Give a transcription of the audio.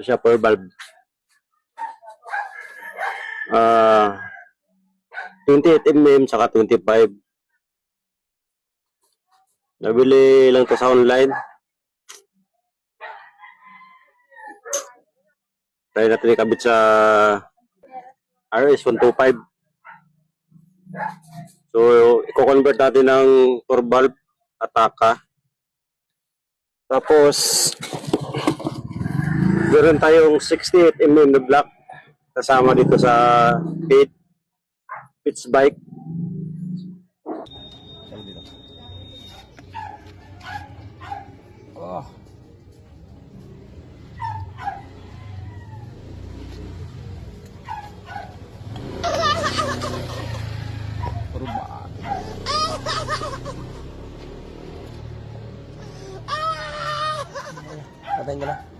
Ito siya per valve. 28mm saka 25. Nabili lang to sa online. Try natin ikabit sa RS125. So, i-convert natin ng 4 valve Ataka. Tapos, meron tayong 68mm na block kasama dito sa pitch bike. Oh. Perubahan. Patayin ko na.